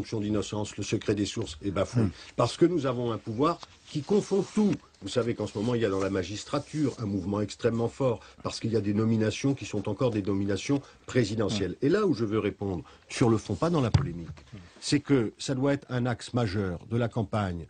présomption d'innocence, le secret des sources est bafoué. Parce que nous avons un pouvoir qui confond tout. Vous savez qu'en ce moment, il y a dans la magistrature un mouvement extrêmement fort, parce qu'il y a des nominations qui sont encore des nominations présidentielles. Et là où je veux répondre, sur le fond, pas dans la polémique, c'est que ça doit être un axe majeur de la campagne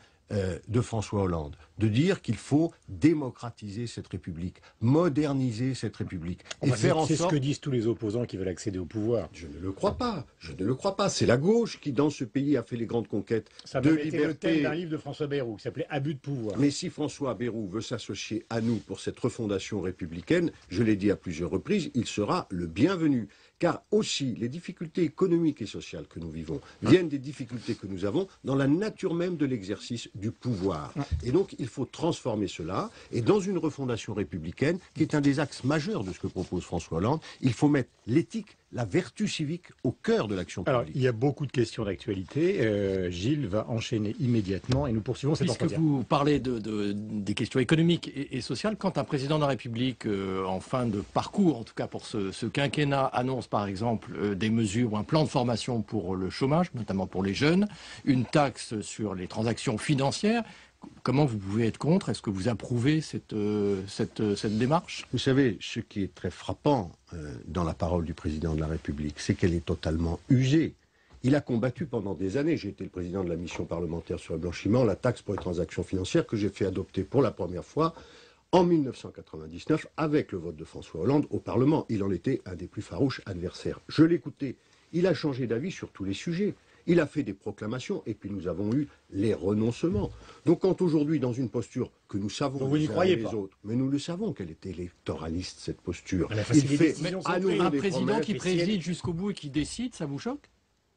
de François Hollande, de dire qu'il faut démocratiser cette République, moderniser cette République, et faire en sorte... C'est ce que disent tous les opposants qui veulent accéder au pouvoir. Je ne le crois pas, je ne le crois pas. C'est la gauche qui, dans ce pays, a fait les grandes conquêtes ça de été liberté. le thème d'un livre de François Bayrou qui s'appelait Abus de pouvoir. Mais si François Bayrou veut s'associer à nous pour cette refondation républicaine, je l'ai dit à plusieurs reprises, il sera le bienvenu. Car aussi, les difficultés économiques et sociales que nous vivons viennent des difficultés que nous avons dans la nature même de l'exercice du pouvoir. Et donc, il faut transformer cela. Et dans une refondation républicaine, qui est un des axes majeurs de ce que propose François Hollande, il faut mettre l'éthique, la vertu civique au cœur de l'action publique. Alors, il y a beaucoup de questions d'actualité. Gilles va enchaîner immédiatement et nous poursuivons cet entretien. Puisque vous parlez des questions économiques et sociales, quand un président de la République, en fin de parcours, en tout cas pour ce quinquennat, annonce par exemple des mesures ou un plan de formation pour le chômage, notamment pour les jeunes, une taxe sur les transactions financières, comment vous pouvez être contre? Est-ce que vous approuvez cette démarche? Vous savez, ce qui est très frappant dans la parole du président de la République, c'est qu'elle est totalement usée. Il a combattu pendant des années, j'ai été le président de la mission parlementaire sur le blanchiment, la taxe pour les transactions financières que j'ai fait adopter pour la première fois en 1999 avec le vote de François Hollande au Parlement. Il en était un des plus farouches adversaires. Je l'écoutais. Il a changé d'avis sur tous les sujets. Il a fait des proclamations et puis nous avons eu les renoncements. Donc quand aujourd'hui, dans une posture que nous savons vous n'y croyez pas. autres, mais nous le savons qu'elle est électoraliste, cette posture. Il fait à nouveau un des président promesses. qui préside jusqu'au bout et qui décide, ça vous choque?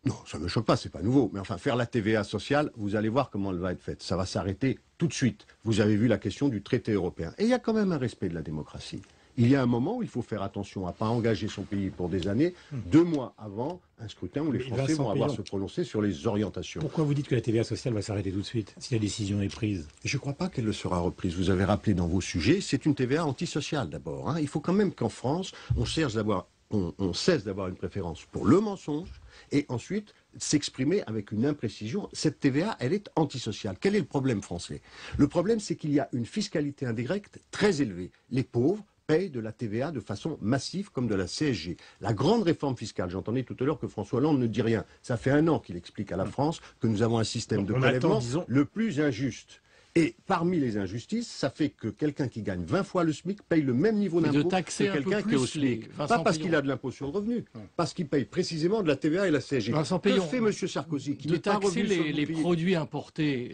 Non, ça ne me choque pas, c'est pas nouveau. Mais enfin, faire la TVA sociale, vous allez voir comment elle va être faite. Ça va s'arrêter tout de suite. Vous avez vu la question du traité européen. Et il y a quand même un respect de la démocratie. Il y a un moment où il faut faire attention à ne pas engager son pays pour des années, 2 mois avant un scrutin où les Français vont avoir à se prononcer sur les orientations. Pourquoi vous dites que la TVA sociale va s'arrêter tout de suite, si la décision est prise? Je ne crois pas qu'elle le sera reprise. Vous avez rappelé dans vos sujets, c'est une TVA antisociale d'abord. Hein. Il faut quand même qu'en France, on cesse d'avoir une préférence pour le mensonge et ensuite s'exprimer avec une imprécision. Cette TVA, elle est antisociale. Quel est le problème français? Le problème, c'est qu'il y a une fiscalité indirecte très élevée. Les pauvres payent de la TVA de façon massive comme de la CSG. La grande réforme fiscale, j'entendais tout à l'heure que François Hollande ne dit rien. Ça fait 1 an qu'il explique à la France que nous avons un système de prélèvement le plus injuste. Et parmi les injustices, ça fait que quelqu'un qui gagne 20 fois le SMIC paye le même niveau d'impôt que quelqu'un qui est au SMIC. Pas parce qu'il a de l'impôt sur le revenu, parce qu'il paye précisément de la TVA et la CSG. Que fait M. Sarkozy qui de taxer les produits importés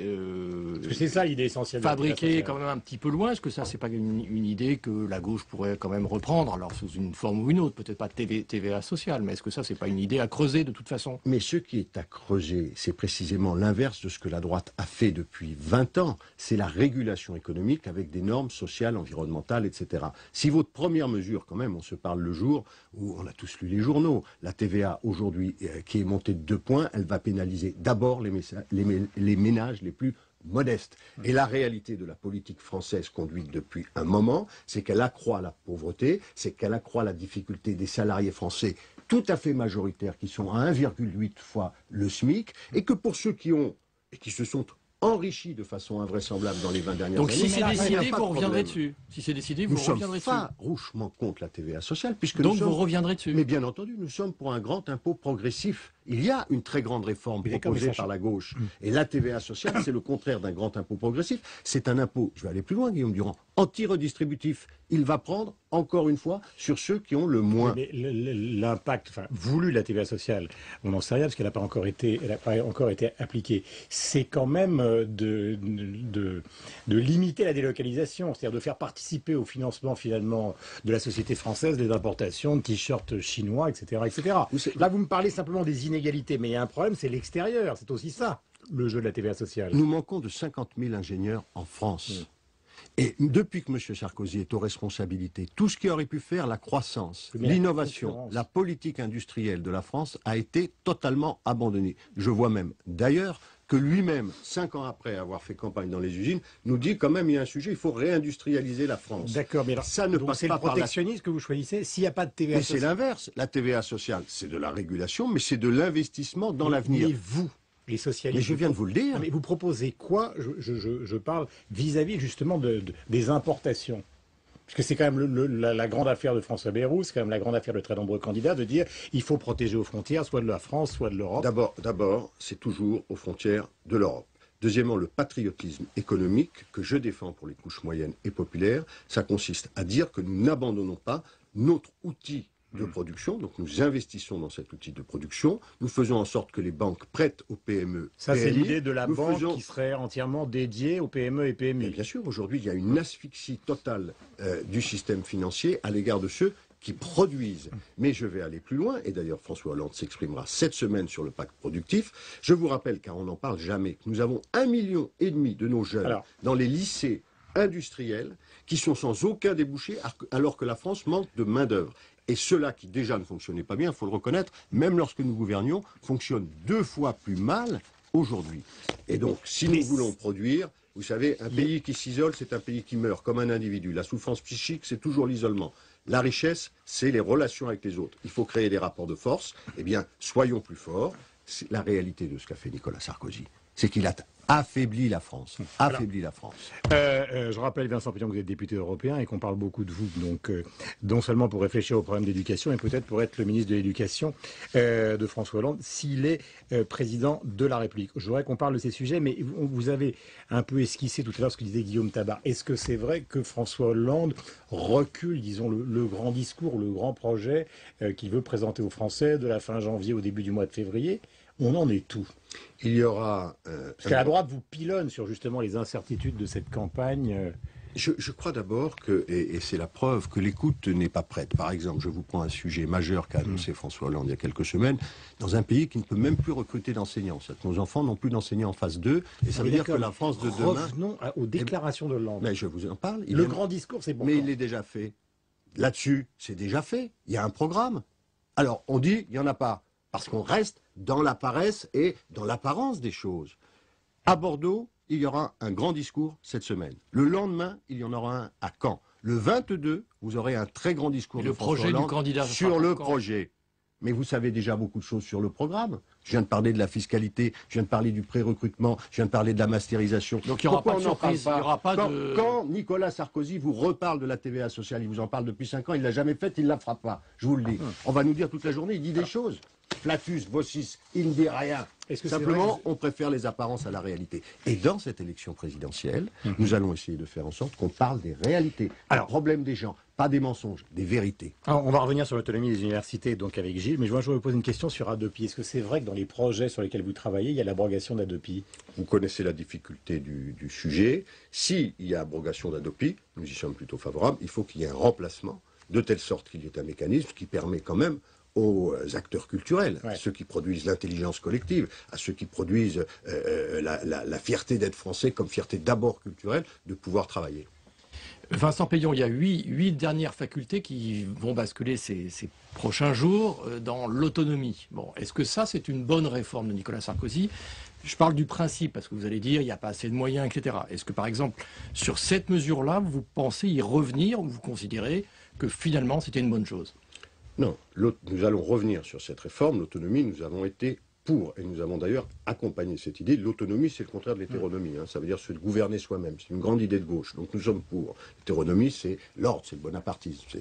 c'est ça l'idée essentielle. Fabriqués quand même un petit peu loin. Est-ce que ça, c'est pas une idée que la gauche pourrait quand même reprendre, alors sous une forme ou une autre, peut-être pas TVA sociale, mais est-ce que ça, c'est pas une idée à creuser de toute façon? Mais ce qui est à creuser, c'est précisément l'inverse de ce que la droite a fait depuis 20 ans. C'est la régulation économique avec des normes sociales, environnementales, etc. Si votre première mesure, quand même, on se parle le jour où on a tous lu les journaux, la TVA aujourd'hui qui est montée de 2 points, elle va pénaliser d'abord les ménages les plus modestes. Et la réalité de la politique française conduite depuis un moment, c'est qu'elle accroît la pauvreté, c'est qu'elle accroît la difficulté des salariés français tout à fait majoritaires qui sont à 1,8 fois le SMIC, et que pour ceux qui ont et qui se sont enrichi de façon invraisemblable dans les 20 dernières années. Donc si c'est décidé, vous reviendrez dessus. Si c'est décidé, vous reviendrez dessus. Nous sommes farouchement contre la TVA sociale, puisque donc vous reviendrez dessus. Mais bien entendu, nous sommes pour un grand impôt progressif. Il y a une très grande réforme proposée par la gauche. Et la TVA sociale, c'est le contraire d'un grand impôt progressif. C'est un impôt, je vais aller plus loin, Guillaume Durand, anti-redistributif. Il va prendre, encore une fois, sur ceux qui ont le moins. Mais l'impact voulu de la TVA sociale, on n'en sait rien parce qu'elle n'a pas encore été appliquée. C'est quand même de limiter la délocalisation, c'est-à-dire de faire participer au financement finalement de la société française des importations de t-shirts chinois, etc., etc. Là, vous me parlez simplement des inégalités, mais il y a un problème, c'est l'extérieur. C'est aussi ça, le jeu de la TVA sociale. Nous manquons de 50 000 ingénieurs en France. Et depuis que M. Sarkozy est aux responsabilités, tout ce qui aurait pu faire la croissance, l'innovation, la politique industrielle de la France a été totalement abandonné. Je vois même, d'ailleurs, que lui-même, 5 ans après avoir fait campagne dans les usines, nous dit quand même il y a un sujet, il faut réindustrialiser la France. D'accord, mais alors, ça ne passe pas par le protectionnisme que vous choisissez s'il n'y a pas de TVA sociale. Mais c'est l'inverse. La TVA sociale, c'est de la régulation, mais c'est de l'investissement dans l'avenir. Mais vous, Les socialistes. Mais je viens de vous le dire. Mais vous proposez quoi? Je parle vis-à-vis justement des importations. Parce que c'est quand même la grande affaire de François Bayrou, c'est quand même la grande affaire de très nombreux candidats de dire il faut protéger aux frontières, soit de la France, soit de l'Europe. D'abord, c'est toujours aux frontières de l'Europe. Deuxièmement, le patriotisme économique que je défends pour les couches moyennes et populaires, ça consiste à dire que nous n'abandonnons pas notre outil de production, donc nous investissons dans cet outil de production, nous faisons en sorte que les banques prêtent aux PME. Ça, c'est PMI. l'idée de la banque qui serait entièrement dédiée aux PME et PMI. Et bien sûr, aujourd'hui, il y a une asphyxie totale du système financier à l'égard de ceux qui produisent. Mais je vais aller plus loin, et d'ailleurs François Hollande s'exprimera cette semaine sur le pacte productif. Je vous rappelle, car on n'en parle jamais, que nous avons 1,5 million de nos jeunes dans les lycées industriels qui sont sans aucun débouché, alors que la France manque de main-d'œuvre. Et ceux-là qui déjà ne fonctionnaient pas bien, il faut le reconnaître, même lorsque nous gouvernions, fonctionnent 2 fois plus mal aujourd'hui. Et donc, si nous voulons produire, vous savez, un pays qui s'isole, c'est un pays qui meurt comme un individu. La souffrance psychique, c'est toujours l'isolement. La richesse, c'est les relations avec les autres. Il faut créer des rapports de force. Eh bien, soyons plus forts. C'est la réalité de ce qu'a fait Nicolas Sarkozy. C'est qu'il a affaibli la France. Affaibli la France. Je rappelle, Vincent Peillon, que vous êtes député européen et qu'on parle beaucoup de vous, donc non seulement pour réfléchir aux problèmes d'éducation, mais peut-être pour être le ministre de l'Éducation de François Hollande, s'il est président de la République. Je voudrais qu'on parle de ces sujets, mais vous avez un peu esquissé tout à l'heure ce que disait Guillaume Tabar. Est-ce que c'est vrai que François Hollande recule, disons, le grand discours, le grand projet qu'il veut présenter aux Français de la fin janvier au début du mois de février? On en est où? Il y aura... Parce qu'à la droite vous pilonne sur justement les incertitudes de cette campagne. Je crois d'abord que, et c'est la preuve, que l'écoute n'est pas prête. Par exemple, je vous prends un sujet majeur qu'a annoncé François Hollande il y a quelques semaines, dans un pays qui ne peut même plus recruter d'enseignants. Nos enfants n'ont plus d'enseignants en phase 2, et ça veut dire que la France de demain... Revenons aux déclarations de Hollande. Mais je vous en parle. Le grand discours, c'est bon. Mais il est déjà fait. Là-dessus, c'est déjà fait. Il y a un programme. Alors, on dit, il n'y en a pas. Parce qu'on reste dans la paresse et dans l'apparence des choses. À Bordeaux, il y aura un grand discours cette semaine. Le lendemain, il y en aura un à Caen. Le 22, vous aurez un très grand discours de François Hollande du candidat sur le projet. Mais vous savez déjà beaucoup de choses sur le programme. Je viens de parler de la fiscalité, je viens de parler du pré-recrutement, je viens de parler de la masterisation. Donc il n'y aura pas de surprise, il n'y aura pas quand Nicolas Sarkozy vous reparle de la TVA sociale, il vous en parle depuis 5 ans, il ne l'a jamais faite, il ne la fera pas. Je vous le dis. On va nous dire toute la journée, il dit des choses. Flatus, Vossis, il ne dit rien. Simplement, on préfère les apparences à la réalité. Et dans cette élection présidentielle, nous allons essayer de faire en sorte qu'on parle des réalités, des problèmes des gens, pas des mensonges, des vérités. Alors, on va revenir sur l'autonomie des universités, donc avec Gilles, mais je vais vous poser une question sur Hadopi. Est-ce que c'est vrai que dans les projets sur lesquels vous travaillez, il y a l'abrogation d'Hadopi? Vous connaissez la difficulté du sujet. S'il y a abrogation d'Hadopi, nous y sommes plutôt favorables, il faut qu'il y ait un remplacement, de telle sorte qu'il y ait un mécanisme qui permet quand même aux acteurs culturels, à ceux qui produisent l'intelligence collective, à ceux qui produisent la fierté d'être français comme fierté d'abord culturelle, de pouvoir travailler. Vincent Peillon, il y a 8 dernières facultés qui vont basculer ces prochains jours dans l'autonomie. Bon, est-ce que ça, c'est une bonne réforme de Nicolas Sarkozy? Je parle du principe, parce que vous allez dire, il n'y a pas assez de moyens, etc. Est-ce que, par exemple, sur cette mesure-là, vous pensez y revenir, ou vous considérez que finalement, c'était une bonne chose? Non, nous allons revenir sur cette réforme. L'autonomie, nous avons été pour, et nous avons d'ailleurs accompagné cette idée. L'autonomie, c'est le contraire de l'hétéronomie. Ça veut dire se gouverner soi-même. C'est une grande idée de gauche. Donc nous sommes pour. L'hétéronomie, c'est l'ordre, c'est le bonapartisme.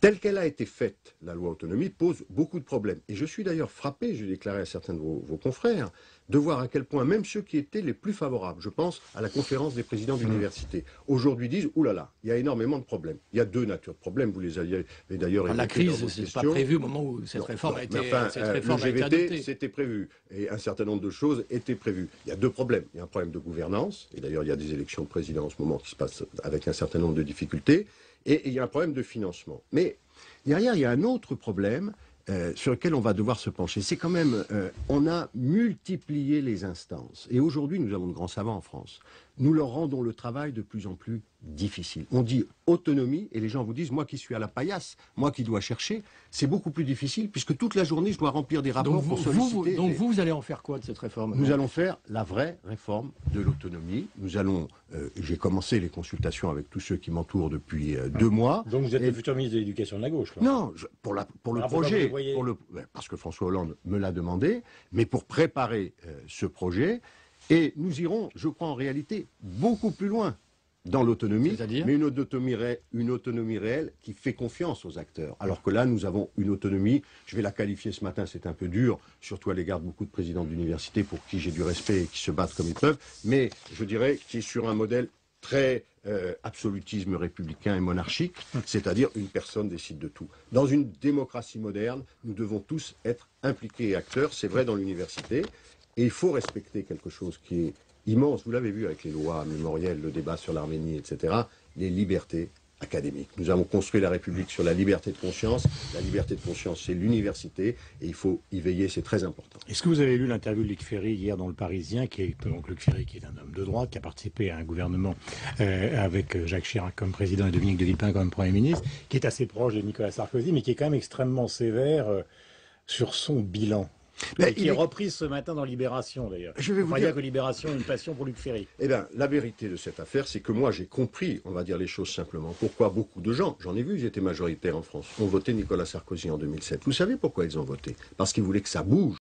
Telle qu'elle a été faite, la loi autonomie pose beaucoup de problèmes. Et je suis d'ailleurs frappé, je l'ai déclaré à certains de vos confrères, de voir à quel point même ceux qui étaient les plus favorables, je pense à la conférence des présidents d'université, aujourd'hui disent, oulala, il y a énormément de problèmes. Il y a 2 natures de problèmes, vous les avez d'ailleurs évoquées. La crise, c'est pas prévu au moment où cette réforme a été adoptée. C'était prévu, et un certain nombre de choses étaient prévues. Il y a 2 problèmes. Il y a un problème de gouvernance, et d'ailleurs il y a des élections de président en ce moment qui se passent avec un certain nombre de difficultés, et il y a un problème de financement. Mais derrière, il y a un autre problème sur lequel on va devoir se pencher. C'est quand même, on a multiplié les instances. Et aujourd'hui, nous avons de grands savants en France. Nous leur rendons le travail de plus en plus difficile. On dit autonomie et les gens vous disent, moi qui suis à la paillasse, moi qui dois chercher, c'est beaucoup plus difficile puisque toute la journée je dois remplir des rapports pour solliciter. Vous allez en faire quoi de cette réforme? Nous allons faire la vraie réforme de l'autonomie. Nous allons, j'ai commencé les consultations avec tous ceux qui m'entourent depuis 2 mois. Donc vous êtes le futur ministre de l'Éducation de la gauche, là. Non, pour le projet, parce que François Hollande me l'a demandé, mais pour préparer ce projet, et nous irons, je crois en réalité, beaucoup plus loin dans l'autonomie, mais une autonomie réelle qui fait confiance aux acteurs. Alors que là, nous avons une autonomie, je vais la qualifier ce matin, c'est un peu dur, surtout à l'égard de beaucoup de présidents d'université pour qui j'ai du respect et qui se battent comme ils peuvent, mais je dirais qui est sur un modèle très absolutisme républicain et monarchique, c'est-à-dire une personne décide de tout. Dans une démocratie moderne, nous devons tous être impliqués et acteurs, c'est vrai dans l'université, et il faut respecter quelque chose qui est immense, vous l'avez vu avec les lois mémorielles, le débat sur l'Arménie, etc., les libertés académiques. Nous avons construit la République sur la liberté de conscience. La liberté de conscience, c'est l'université, et il faut y veiller, c'est très important. Est-ce que vous avez lu l'interview de Luc Ferry hier dans Le Parisien, donc Luc Ferry qui est un homme de droite, qui a participé à un gouvernement avec Jacques Chirac comme président et Dominique de Villepin comme Premier ministre, qui est assez proche de Nicolas Sarkozy, mais qui est quand même extrêmement sévère sur son bilan? Qui est reprise ce matin dans Libération, d'ailleurs. Je vais vous dire que Libération a une passion pour Luc Ferry. Eh bien, la vérité de cette affaire, c'est que moi, j'ai compris, on va dire les choses simplement, pourquoi beaucoup de gens, j'en ai vu, ils étaient majoritaires en France, ont voté Nicolas Sarkozy en 2007. Vous savez pourquoi ils ont voté? Parce qu'ils voulaient que ça bouge.